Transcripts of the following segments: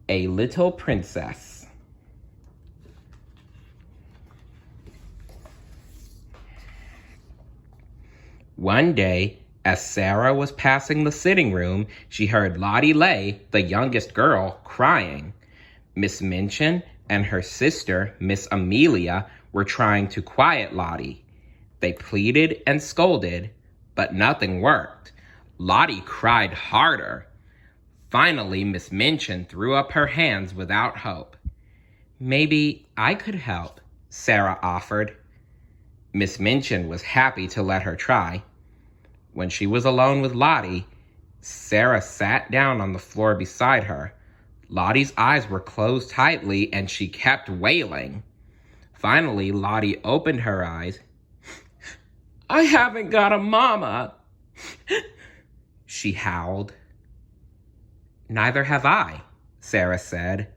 A Little Princess. One day, as Sarah was passing the sitting room, she heard Lottie Lay, the youngest girl, crying. Miss Minchin and her sister, Miss Amelia, were trying to quiet Lottie. They pleaded and scolded, but nothing worked. Lottie cried harder. Finally, Miss Minchin threw up her hands without hope. "Maybe I could help," Sarah offered. Miss Minchin was happy to let her try. When she was alone with Lottie, Sarah sat down on the floor beside her. Lottie's eyes were closed tightly and she kept wailing. Finally, Lottie opened her eyes. "I haven't got a mama," she howled. "Neither have I," Sarah said.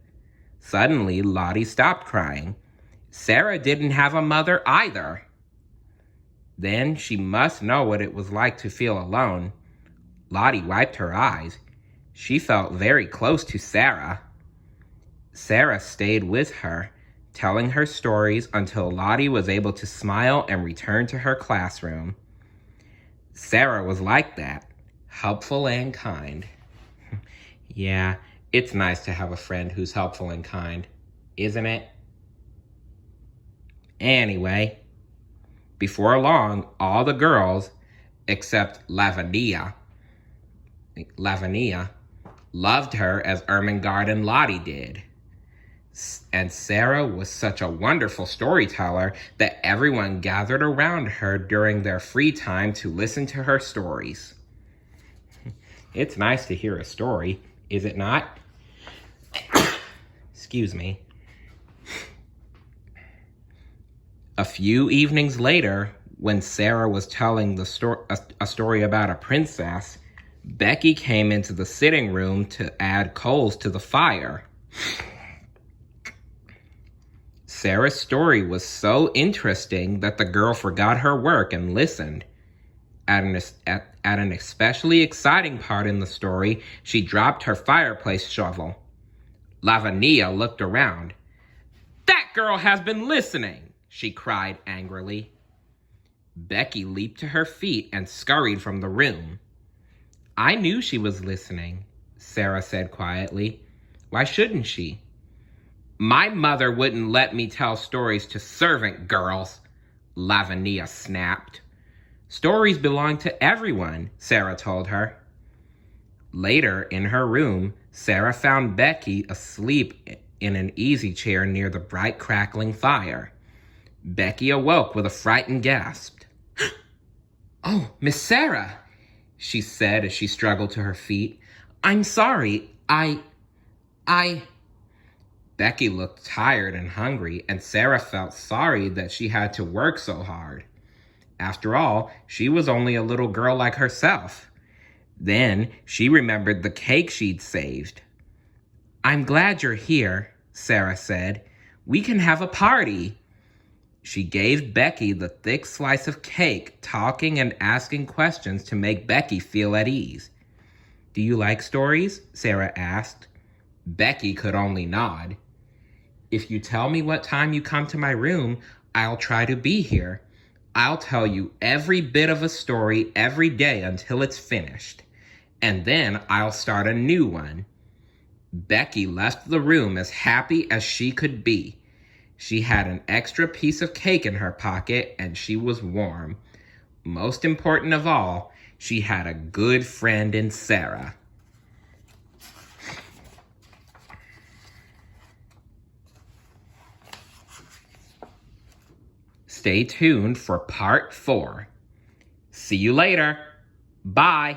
Suddenly, Lottie stopped crying. Sarah didn't have a mother either. Then she must know what it was like to feel alone. Lottie wiped her eyes. She felt very close to Sarah. Sarah stayed with her, telling her stories until Lottie was able to smile and return to her classroom. Sarah was like that, helpful and kind. Yeah, it's nice to have a friend who's helpful and kind, isn't it? Anyway, before long, all the girls, except Lavinia, loved her as Ermengarde and Lottie did. And Sarah was such a wonderful storyteller that everyone gathered around her during their free time to listen to her stories. It's nice to hear a story, is it not? Excuse me. A few evenings later, when Sarah was telling a story about a princess, Becky came into the sitting room to add coals to the fire. Sarah's story was so interesting that the girl forgot her work and listened. At an especially exciting part in the story, she dropped her fireplace shovel. Lavinia looked around. "That girl has been listening!" she cried angrily. Becky leaped to her feet and scurried from the room. "I knew she was listening," Sarah said quietly. "Why shouldn't she?" "My mother wouldn't let me tell stories to servant girls," Lavinia snapped. "Stories belong to everyone," Sarah told her. Later, in her room, Sarah found Becky asleep in an easy chair near the bright crackling fire. Becky awoke with a frightened gasp. "Oh, Miss Sarah," she said as she struggled to her feet. "I'm sorry. I... Becky looked tired and hungry, and Sarah felt sorry that she had to work so hard. After all, she was only a little girl like herself. Then she remembered the cake she'd saved. "I'm glad you're here," Sarah said. "We can have a party." She gave Becky the thick slice of cake, talking and asking questions to make Becky feel at ease. "Do you like stories?" Sarah asked. Becky could only nod. "If you tell me what time you come to my room, I'll try to be here. I'll tell you every bit of a story every day until it's finished. And then I'll start a new one." Becky left the room as happy as she could be. She had an extra piece of cake in her pocket and she was warm. Most important of all, she had a good friend in Sarah. Stay tuned for part 4. See you later. Bye.